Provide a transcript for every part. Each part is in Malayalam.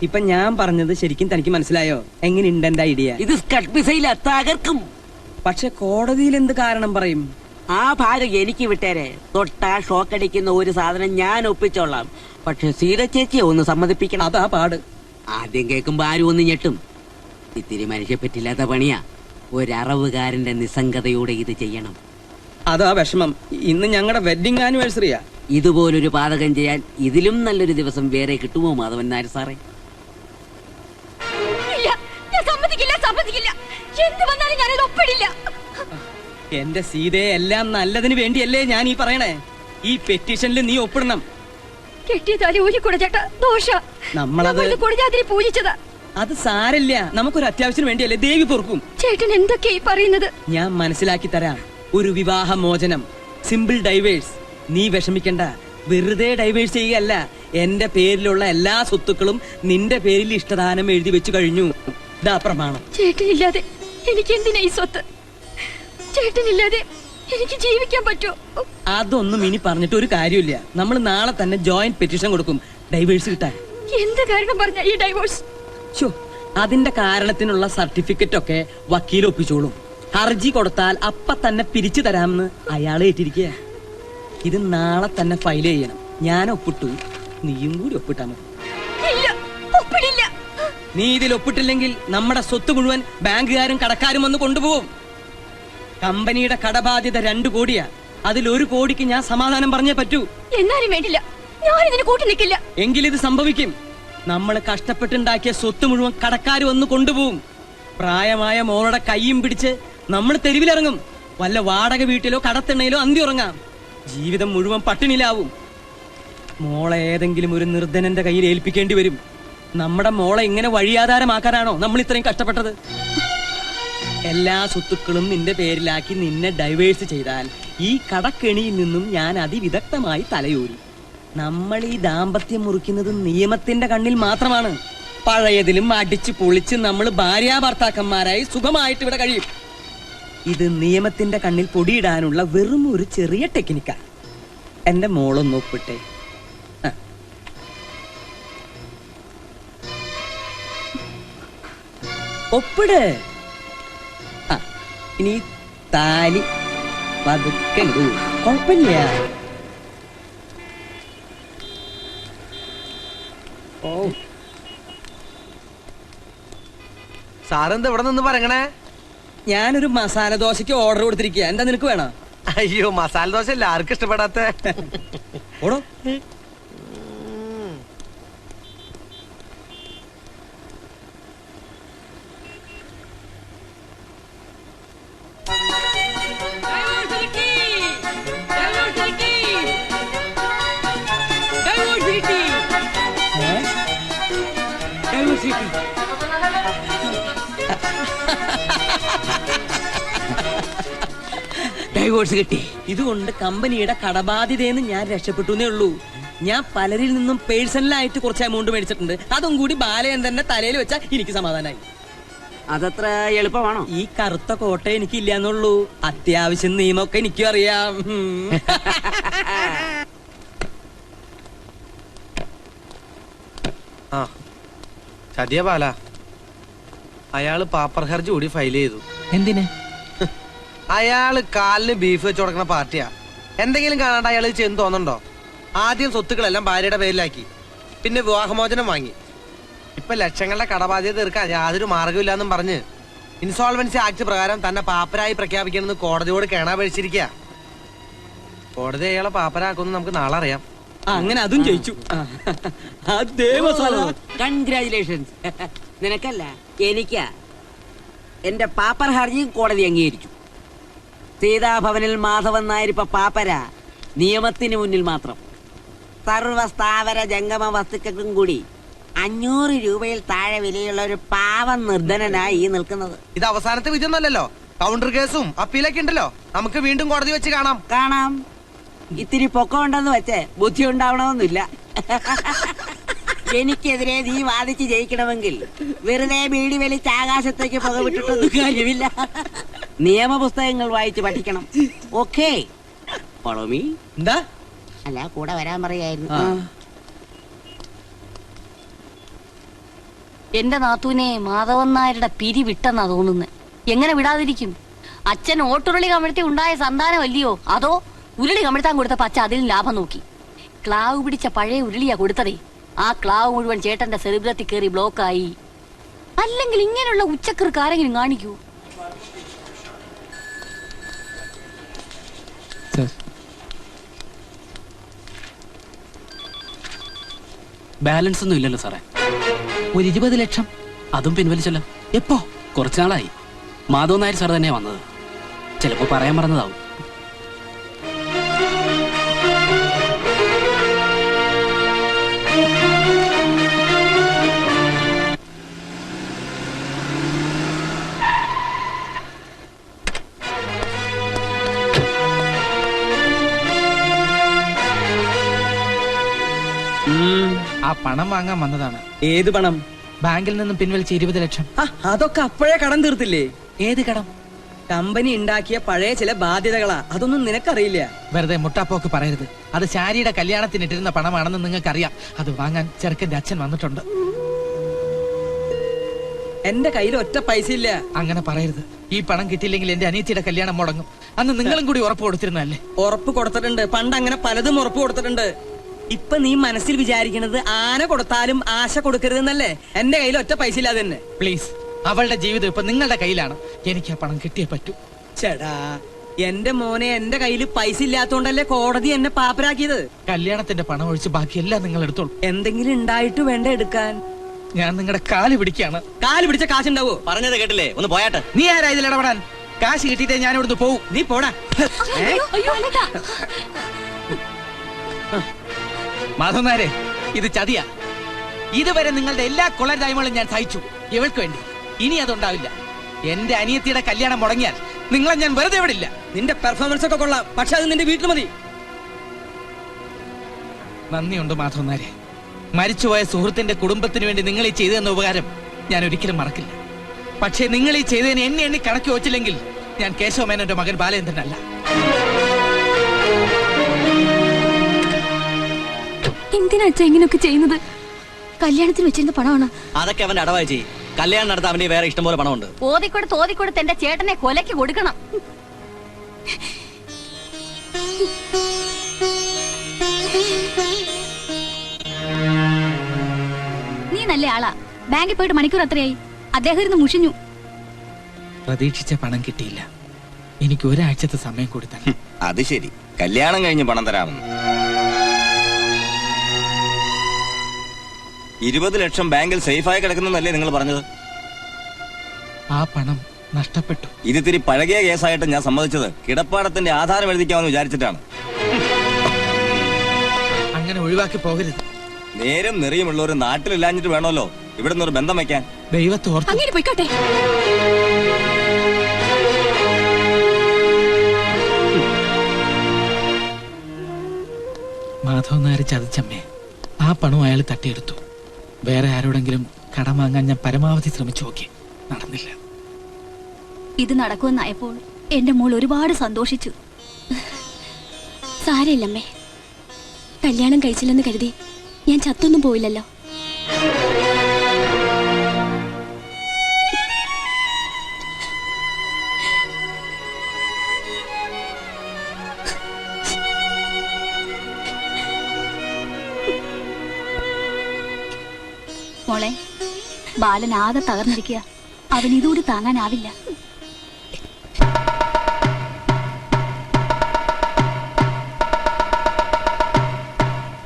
ഇപ്പൊ ഞാൻ പറഞ്ഞത് ശരിക്കും തനിക്ക് മനസ്സിലായോ? എങ്ങനെയുണ്ട് എന്റെ ഐഡിയ? ഇത് സ്കട്ട് മിസൈല തകർക്കും. പക്ഷെ കോടതിയിൽ എന്ത് കാരണം പറയും? ആ ഭാഗം എനിക്ക് വിട്ടേരെ. തൊട്ടാ ഷോക്കടിക്കുന്ന ഒരു സാധനം ഞാൻ ഒപ്പിച്ചോളാം. പക്ഷെ സീത ചേച്ചിയെ ഒന്ന് സമ്മതിപ്പിക്കണം. അതാ പാട്. ആദ്യം കേൾക്കുമ്പോ ആരും ഒന്ന് ഞെട്ടും. ഇത്തിരി മനുഷ്യപ്പറ്റില്ലാത്ത പണിയാ. ഒരറവുകാരന്റെ നിസ്സംഗതയോടെ ഇത് ചെയ്യണം. അതാ വിഷമം. ഇന്ന് ഞങ്ങളുടെ വെഡിങ് ആനിവേഴ്സറിയാ. ഇതുപോലൊരു പാതകം ചെയ്യാൻ ഇതിലും നല്ലൊരു ദിവസം വേറെ കിട്ടുമോ മാധവൻ നായർ സാറേ? എന്റെ സീതയെ എല്ലാം നല്ലതിന് വേണ്ടിയല്ലേ ഞാൻ ഈ പറയണേ. ഈ പെറ്റീഷനിൽ നീ ഒപ്പിടണം. അത് സാരല്ല, നമുക്കൊരു അത്യാവശ്യം വേണ്ടിയല്ലേ. ദേവി പൊറുക്കും. ചേട്ടൻ എന്തൊക്കെയാ പറയുന്നത്? ഞാൻ മനസ്സിലാക്കി തരാം. ഒരു വിവാഹ മോചനം, സിമ്പിൾ ഡൈവേഴ്സ്. നീ വിഷമിക്കണ്ട. വെറുതെ ഡൈവേഴ്സ് ചെയ്യുകയല്ല. എന്റെ പേരിലുള്ള എല്ലാ സ്വത്തുക്കളും നിന്റെ പേരിൽ ഇഷ്ടദാനം എഴുതി വെച്ചു കഴിഞ്ഞു. ഇതാ പ്രമാണം. ചേട്ടനില്ലാതെ എനിക്ക് എന്തിനാ ഈ സ്വത്ത്? ചേട്ടനില്ലാതെ എനിക്ക് ജീവിക്കാൻ പറ്റുമോ? അതൊന്നും ഇനി പറഞ്ഞിട്ട് ഒരു കാര്യമില്ല. നമ്മൾ നാളെ തന്നെ ജോയിന്റ് പെറ്റീഷൻ കൊടുക്കും ഡൈവേഴ്സ് കിട്ടാൻ. എന്ത് കാരണം പറഞ്ഞ ഈ ഡൈവോഴ്സ്? അതിന്റെ കാരണത്തിനുള്ള സർട്ടിഫിക്കറ്റ് ഒക്കെ വക്കീൽ ഒപ്പിച്ചോളും. ഹർജി കൊടുത്താൽ അപ്പ തന്നെ പിരിച്ചു തരാമെന്ന് അയാൾ ഏറ്റിരിക്കുക. ഇത് നാളെ തന്നെ ഫയൽ ചെയ്യണം. ഞാൻ ഒപ്പിട്ടു, നീയും കൂടി ഒപ്പിട്ടാ മതി. നീ ഇതിൽ ഒപ്പിട്ടില്ലെങ്കിൽ നമ്മുടെ സ്വത്ത് മുഴുവൻ ബാങ്കുകാരും കടക്കാരും വന്ന് കൊണ്ടുപോകും. കമ്പനിയുടെ കടബാധ്യത 2 കോടിയാ. അതിൽ 1 കോടിക്ക് ഞാൻ സമാധാനം പറഞ്ഞേ പറ്റൂ. എന്നാലും വേണ്ടില്ല, ഞാൻ ഇതിന് കൂട്ടി നിൽക്കില്ല. എങ്കിലിത് സംഭവിക്കും. നമ്മൾ കഷ്ടപ്പെട്ടുണ്ടാക്കിയ സ്വത്ത് മുഴുവൻ കടക്കാർ വന്ന് കൊണ്ടുപോകും. പ്രായമായ മോളുടെ കൈയും പിടിച്ച് നമ്മൾ തെരുവിലിറങ്ങും. വല്ല വാടക വീട്ടിലോ കടത്തിണ്ണയിലോ അന്തി ഉറങ്ങാം. ജീവിതം മുഴുവൻ പട്ടിണിയിലാവും. മോളെ ഏതെങ്കിലും ഒരു നിർധനന്റെ കയ്യിൽ ഏൽപ്പിക്കേണ്ടി വരും. നമ്മുടെ മോളെ ഇങ്ങനെ വഴിയാധാരമാക്കാനാണോ നമ്മൾ ഇത്രയും കഷ്ടപ്പെട്ടത്? എല്ലാ സ്വത്തുക്കളും നിന്റെ പേരിലാക്കി നിന്നെ ഡൈവേഴ്സ് ചെയ്താൽ ഈ കടക്കെണിയിൽ നിന്നും ഞാൻ അതിവിദഗ്ധമായി തലയൂരും. നമ്മൾ ഈ ദാമ്പത്യം മുറിക്കുന്നത് നിയമത്തിന്റെ കണ്ണിൽ മാത്രമാണ്. പഴയതിലും അടിച്ചു പൊളിച്ച് നമ്മൾ ഭാര്യാഭർത്താക്കന്മാരായി സുഖമായിട്ട് ഇവിടെ കഴിയും. ഇത് നിയമത്തിന്റെ കണ്ണിൽ പൊടിയിടാനുള്ള വെറും ഒരു ചെറിയ ടെക്നിക്കാ. എന്റെ മോളൊന്ന് ഒപ്പിട്ടെ. ഒപ്പിട്. ഇനി താലി പതുക്കെ ഇടൂ. കുഴപ്പമില്ല. ഓ, സാറെന്താ ഇവിടെ നിന്ന് പറയണേ? ഞാനൊരു മസാല ദോശക്ക് ഓർഡർ കൊടുത്തിരിക്കുക. എന്താ നിനക്ക് വേണോ? അയ്യോ, മസാല ദോശ അല്ല ആർക്കും ഇഷ്ടപ്പെടാത്ത. ഓടോ. ഡൈവോഴ്സ് കിട്ടി. ഇതുകൊണ്ട് കമ്പനിയുടെ കടബാധ്യതയെന്ന് ഞാൻ രക്ഷപ്പെട്ടു ഉള്ളൂ. ഞാൻ പലരിൽ നിന്നും പേഴ്സണലായിട്ട് കുറച്ച് എമൗണ്ട് മേടിച്ചിട്ടുണ്ട്. അതും കൂടി ബാലയൻ തന്നെ തലയിൽ വെച്ചാൽ എനിക്ക് സമാധാനമായി. അതത്ര എളുപ്പമാണോ? ഈ കറുത്ത കോട്ട എനിക്കില്ല എന്നുള്ളൂ. അത്യാവശ്യം നിയമമൊക്കെ എനിക്കും അറിയാം. ആ ചതിയ ബാല, അയാള് പാപ്പർ ഹർജി കൂടി ഫയൽ ചെയ്തു. എന്തിന്? അയാള് കാലിന് ബീഫ് വെച്ച് കൊടുക്കുന്ന പാർട്ടിയാ. എന്തെങ്കിലും കാണാണ്ട് അയാൾ ചെന്ന് തോന്നുന്നുണ്ടോ? ആദ്യം സ്വത്തുക്കളെല്ലാം ഭാര്യയുടെ പേരിലാക്കി, പിന്നെ വിവാഹമോചനം വാങ്ങി. ഇപ്പൊ ലക്ഷങ്ങളുടെ കടബാധ്യത തീർക്കാൻ യാതൊരു മാർഗമില്ലാന്നും പറഞ്ഞ് ഇൻസോൾവൻസി ആക്ട് പ്രകാരം തന്നെ പാപ്പരായി പ്രഖ്യാപിക്കണമെന്ന് കോടതിയോട് കേണാപേക്ഷിച്ചിരിക്കുക. കോടതി അയാളെ പാപ്പരാക്കുമെന്ന് നമുക്ക് നാളെ അറിയാം. അങ്ങനെ അതും ജയിച്ചു. കൺഗ്രാചുലേഷൻസ്. നിനക്കല്ല, എനിക്കാ. എന്റെ പാപ്പർ ഹർജിയും കോടതി അംഗീകരിച്ചു. സീതാഭവനിൽ മാധവൻ നായർ ഇപ്പൊ പാപ്പര. നിയമത്തിന് മുന്നിൽ മാത്രം. സർവസ്ഥാവര ജംഗമ വസ്തുക്കൾക്കും കൂടി 500 രൂപയിൽ താഴെ വിലയുള്ള ഒരു പാവം നിർധനനായി ഈ നിൽക്കുന്നത്. ഇത് അവസാനത്തെ വിധിയൊന്നല്ലോ. കൗണ്ടർ കേസും അപ്പീലൊക്കെ ഉണ്ടല്ലോ. നമുക്ക് വീണ്ടും കോടതി വെച്ച് കാണാം. ഇത്തിരി പൊക്കം ഉണ്ടെന്ന് വെച്ച് ബുദ്ധി ഉണ്ടാവണമെന്നില്ല. എനിക്കെതിരെ നീ വാദിച്ച് ജയിക്കണമെങ്കിൽ വെറുതെ ബീഡി വലിച്ച് ആകാശത്തേക്ക് പുകവിട്ടിട്ടൊന്നും കാര്യമില്ല. നിയമപുസ്തകങ്ങൾ വായിച്ച് പഠിക്കണം. ഓക്കേ, എന്താ? അല്ല, കൂടെ വരാൻ പറയായിരുന്നു. എന്റെ നാത്തൂനെ മാധവൻ നായരുടെ പിരി വിട്ടെന്നാ തോന്നുന്നത്. എങ്ങനെ വിടാതിരിക്കും? അച്ഛൻ ഓട്ടുരുളി കമിഴ്ത്തി ഉണ്ടായ സന്താനമല്ലയോ, അതോ ഉരുളി കമിഴ്ത്താൻ കൊടുത്തപ്പോ അച്ഛൻ അതിലും ലാഭം നോക്കി? ക്ലാവ് പിടിച്ച പഴയ ഉരുളിയാ കൊടുത്തതേ. ആ ക്ലാവ് മുഴുവൻ ചേട്ടന്റെ സെറിബ്രത്തിൽ കയറി ബ്ലോക്കായി. അല്ലെങ്കിൽ ഇങ്ങനെയുള്ള ഉച്ചക്കർക്ക് ആരെങ്കിലും കാണിക്കൂ? ബാലൻസ് ഒന്നും ഇല്ലല്ലോ സാറേ. ഒരു 20 ലക്ഷം അതും പിൻവലിച്ചല്ലോ. എപ്പോ? കുറച്ചു നാളായി. മാധവൻ നായർ സാർ തന്നെയാ വന്നത്. ചിലപ്പോ പറയാൻ മറന്നതാവും. ആ പണം വാങ്ങാൻ വന്നതാണ്. ഏത് പണം? ബാങ്കിൽ നിന്നും പിൻവലിച്ച 20 ലക്ഷം. അതൊക്കെ അപ്പോഴേ കടം തീർത്തില്ലേ? ഏത് കടം? കമ്പനി ഉണ്ടാക്കിയ പഴയ ചില ബാധ്യതകളാ. അതൊന്നും നിനക്കറിയില്ല. വെറുതെ മുട്ടാപ്പോക്ക് പറയരുത്. അത് ശാരിയുടെ കല്യാണത്തിന് ഇട്ടിരുന്ന പണമാണെന്ന് നിങ്ങൾക്കറിയാം. അത് വാങ്ങാൻ ചെറുക്കന്റെ അച്ഛൻ വന്നിട്ടുണ്ട്. എന്റെ കയ്യിൽ ഒറ്റ പൈസ ഇല്ല. അങ്ങനെ പറയരുത്. ഈ പണം കിട്ടിയില്ലെങ്കിൽ എന്റെ അനിയത്തിയുടെ കല്യാണം മുടങ്ങും. അന്ന് നിങ്ങളും കൂടി ഉറപ്പ് കൊടുത്തിരുന്നല്ലേ? ഉറപ്പ് കൊടുത്തിട്ടുണ്ട്. പണ്ട് അങ്ങനെ പലതും ഉറപ്പ് കൊടുത്തിട്ടുണ്ട്. ഇപ്പൊ നീ മനസ്സിൽ വിചാരിക്കുന്നത് ആന കൊടുത്താലും ആശ കൊടുക്കരുതെന്നല്ലേ? എന്റെ കയ്യിൽ ഒറ്റ പൈസ ഇല്ലാതെ തന്നെ. പ്ലീസ്, അവളുടെ ജീവിതം ഇപ്പൊ നിങ്ങളുടെ കയ്യിലാണ്. എനിക്ക് ആ പണം കിട്ടിയേ പറ്റൂ. ചേടാ, എന്റെ മോനെ, എന്റെ കയ്യിൽ പൈസ ഇല്ലാത്തോണ്ടല്ലേ കോടതി എന്നെ പാപ്പരാക്കിയത്. കല്യാണത്തിന്റെ പണം ഒഴിച്ച് ബാക്കിയെല്ലാം നിങ്ങൾ എടുത്തോളൂ. എന്തെങ്കിലും ഉണ്ടായിട്ട് വേണ്ട എടുക്കാൻ. ഞാൻ നിങ്ങളുടെ കാല് പിടിക്കാണ്. കാല് പിടിച്ച കാശുണ്ടാവോ? പറഞ്ഞത് കേട്ടില്ലേ? ഒന്ന് പോയാട്ടെ. നീ ആരാ ഇതിൽ ഇടപെടാൻ? കാശ് കിട്ടിയിട്ടേ ഞാൻ ഇവിടുന്ന് പോവും. നീ പോടാ. മാധവനാരെ, ഇത് ചതിയാ. ഇതുവരെ നിങ്ങളുടെ എല്ലാ കൊളരായ്മകളും ഞാൻ സഹിച്ചു ഇവൾക്ക് വേണ്ടി. ഇനി അതുണ്ടാവില്ല. എന്റെ അനിയത്തിയുടെ കല്യാണം മുടങ്ങിയാൽ നിങ്ങളെ ഞാൻ വെറുതെ വിടില്ല. നിന്റെ പെർഫോമൻസ് ഒക്കെ കൊള്ളാം, പക്ഷെ അത് നിന്റെ വീട്ടിൽ മതി. നന്ദിയുണ്ട് മാധവനാരെ. മരിച്ചുപോയ സുഹൃത്തിന്റെ കുടുംബത്തിന് വേണ്ടി നിങ്ങൾ ഈ ചെയ്തെന്ന ഉപകാരം ഞാൻ ഒരിക്കലും മറക്കില്ല. പക്ഷേ നിങ്ങൾ ഈ ചെയ്തതിന് എന്നെ എണ്ണി കണക്കി വെച്ചില്ലെങ്കിൽ ഞാൻ കേശവമേനോന്റെ മകൻ ബാലേന്ദ്രനല്ല. എന്തിനാ അച്ഛാ ഇങ്ങനെയൊക്കെ ചെയ്യുന്നത്? കല്യാണത്തിന് വെച്ചിരുന്ന പണമാണ്. അതൊക്കെ അവന്റെ അടവായി ചെയ്യും. കല്യാണം നടത്താൻ അവന്റെ വേറെ ഇഷ്ടംപോലെ പണമുണ്ട്. ഓതിക്കൊടുത്ത് എന്റെ ചേട്ടനെ കൊലയ്ക്ക് കൊടുക്കണം. നീ നല്ല ആളാ. ബാങ്കിൽ പോയിട്ട് മണിക്കൂർ അത്രയായി. അദ്ദേഹം ഇരുന്ന് മുഷിഞ്ഞു. പ്രതീക്ഷിച്ച പണം കിട്ടിയില്ല. എനിക്ക് ഒരാഴ്ചത്തെ സമയം കൊടുത്താൽ. അത് ശരി, കല്യാണം കഴിഞ്ഞ് പണം തരാമെന്ന്. 20 ലക്ഷം ബാങ്കിൽ സേഫായി കിടക്കുന്നല്ലേ നിങ്ങൾ പറഞ്ഞത്? ആ പണം നഷ്ടപ്പെട്ടു. ഇതിത്തിരി പഴകിയ കേസായിട്ട് ഞാൻ സമ്മതിച്ചത് കിടപ്പാടത്തിന്റെ ആധാരം എഴുതിക്കാമെന്ന് വിചാരിച്ചിട്ടാണ്. അങ്ങനെ ഒഴിവാക്കി പോകരുത്. നേരും നെറിയുമുള്ള ഒരു നാട്ടിലില്ലാഞ്ഞിട്ട് വേണമല്ലോ ഇവിടെ നിന്ന് ഒരു ബന്ധം വെക്കാൻ. ദൈവത്തോർത്ത് അങ്ങനെ പോയിക്കോട്ടെ. മാധവൻ നായർ ചതിച്ചമ്മേ. ആ പണം അയാൾ തട്ടിയെടുത്തു. വേറെ ആരോടെങ്കിലും കടം വാങ്ങാൻ ഞാൻ പരമാവധി ശ്രമിച്ചു നോക്കി. നടന്നില്ല. ഇത് നടക്കുമെന്നായപ്പോൾ എന്റെ മോൾ ഒരുപാട് സന്തോഷിച്ചു. സാരമില്ലമ്മേ, കല്യാണം കഴിച്ചില്ലെന്ന് കരുതി ഞാൻ ചത്തൊന്നും പോയില്ലല്ലോ. മോളെ, ബാലൻ ആകെ തകർന്നിരിക്കുക. അവൻ ഇതുകൂടി താങ്ങാനാവില്ല.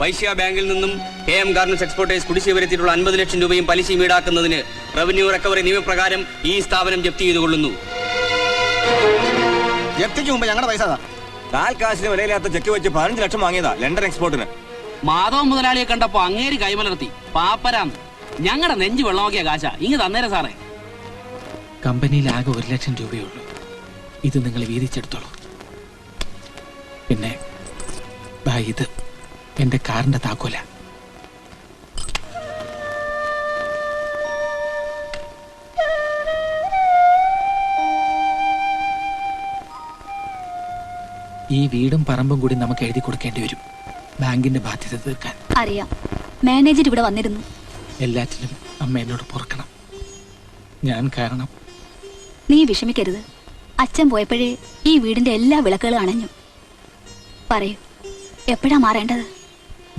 വൈശ്യ ബാങ്കിൽ നിന്നും KM ഗാർമെന്റ്സ് എക്സ്പോർട്ടേഴ്സ് കുടിശ്ശിക വരുത്തിയിട്ടുള്ള 50 ലക്ഷം രൂപയും പലിശയും ഈടാക്കുന്നതിന് റവന്യൂ റിക്കവറി നിയമപ്രകാരം ഈ സ്ഥാപനം ജപ്തി ചെയ്തുകൊള്ളുന്നു. ജപ്തിക്ക് മുമ്പ് ഞങ്ങളുടെ പൈസ കാൽ കാശിന് വിലയില്ലാത്ത ചെക്ക് വെച്ച് 15 ലക്ഷം വാങ്ങിയതാ ലണ്ടൻ എക്സ്പോർട്ടിന്. മാധവൻ മുതലാളിയെ കണ്ടപ്പോ അങ്ങേര് കൈമലർത്തി പാപ്പരാന്ന്. ഞങ്ങളുടെ നെഞ്ച് വെള്ളമാക്കിയ കാശാ ഇങ്ങ് തന്നേരെ സാറേ. കമ്പനിയിൽ ആകെ 1 ലക്ഷം രൂപയുള്ളൂ. ഇത് നിങ്ങൾ വീതിച്ചെടുത്തോളൂ. പിന്നെ ഇത് എന്റെ കാറിന്റെ താക്കോല. ഈ വീടും പറമ്പും കൂടി നമുക്ക് എഴുതി കൊടുക്കേണ്ടി വരും ബാങ്കിന്റെ ബാധ്യത തീർക്കാൻ. അറിയാം, മാനേജർ ഇവിടെ വന്നിരുന്നു. എല്ലാറ്റിനും അമ്മ എന്നോട് പൊറുക്കണം. ഞാൻ കാരണം നീ വിഷമിക്കരുത്. അച്ഛൻ പോയപ്പോഴേ ഈ വീടിന്റെ എല്ലാ വിളക്കുകളും അണഞ്ഞു. പറയൂ, എപ്പോഴാ മാറേണ്ടത്?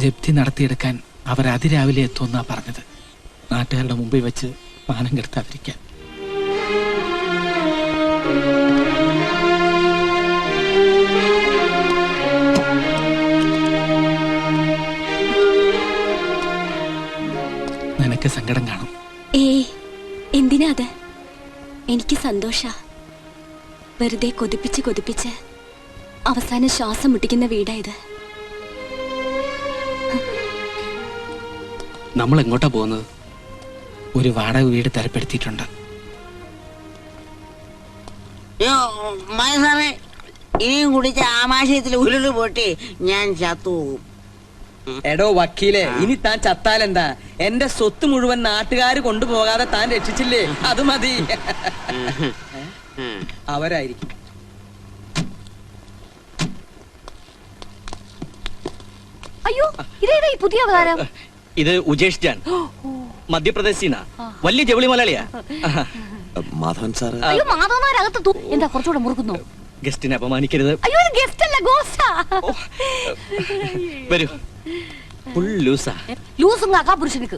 ജപ്തി നടത്തിയെടുക്കാൻ അവർ അതിരാവിലെ എത്തുമെന്നാ പറഞ്ഞത്. നാട്ടുകാരുടെ മുമ്പിൽ വെച്ച് മാനം കെടുത്താതിരിക്കാൻ. നിനക്ക് സങ്കടം കാണും. ഏയ്, എന്തിനാ അത്? എനിക്ക് സന്തോഷ. വെറുതെ കൊതിപ്പിച്ച് അവസാനം ശ്വാസം മുട്ടിക്കുന്ന വീടായത്. നമ്മൾ എങ്ങോട്ടാ പോകുന്നത്? ഒരു വാടക വീട് തരപ്പെടുത്തിയിട്ടുണ്ട്. സാറേ, ഇനിയും കുടിച്ച ആമാശയത്തിൽ ഉരുള് പൊട്ടി ഞാൻ ചത്തു. എടോ വക്കീലെ, ഇനി താൻ ചത്താലെന്താ? എന്റെ സ്വത്ത് മുഴുവൻ നാട്ടുകാര് കൊണ്ടുപോകാതെ താൻ രക്ഷിച്ചില്ലേ, അത് മതി. അവരായിരിക്കും. അയ്യോ, ഇതേതാ ഈ പുതിയ അവതാരം? ഇത് ഉജേഷ് ജാൻ, മധ്യപ്രദേശിൽ വലിയ ജൗളി മലയാളിയാ. മാധവൻ സാറ് അയ്യോ, മാധവന്മാരകത്ത് എന്താ കുറച്ചുകൂടെ മുറുക്കുന്നു? ഗസ്റ്റിനെ അപമാനിക്കരുത്. അയ്യോ, ഇത് ഗസ്റ്റ് അല്ല, ഗോസ്റ്റാ. വരൂ. ഫുൾ ലൂസാ. ലൂസും കാക്കാ പുരുഷനിക്ക്